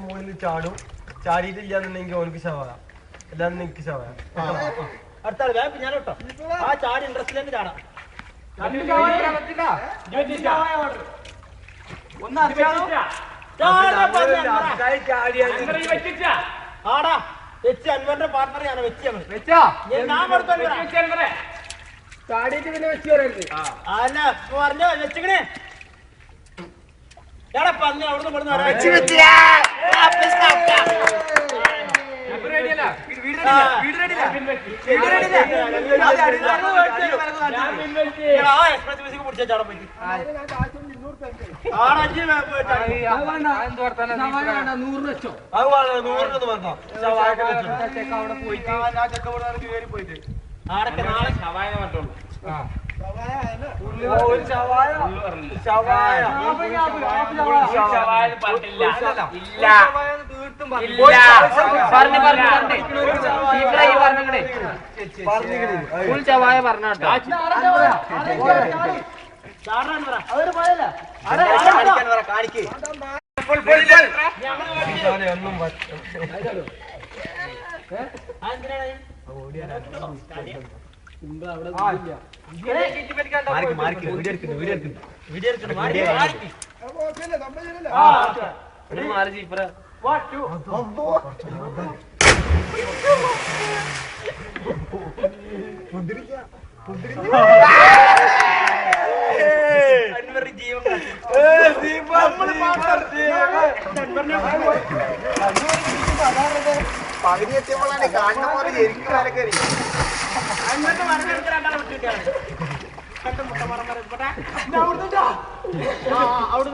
മുകളിൽ ചാടും. ചാടിയിട്ടില്ലാന്നുണ്ടെങ്കിൽ ഓനക്ക് ശവായ എല്ലാന്നും എനിക്ക് ശവായ. അടുത്ത ഞാനോട്ടോ ആ ചാടി ഇൻട്രസ്റ്റ് തന്നെ ചാടാം. ആടാ വെച്ച് അൻവറിന്റെ പാർട്ണർ വെച്ചാ ചാടിയിട്ട് പിന്നെ വെച്ച് പറയരുത്. പറഞ്ഞോ വെച്ചിക്കണേ എടാ പന്നി അവിടുന്ന് പെടുന്ന പോയിട്ട് ആടൊക്കെ നാളെ ശവായ മറ്റുള്ളൂ. പകുതി എത്തിയപ്പോഴാണ് കാണുന്ന പോലെ ശരിക്കും വരക്കറി അവിടെ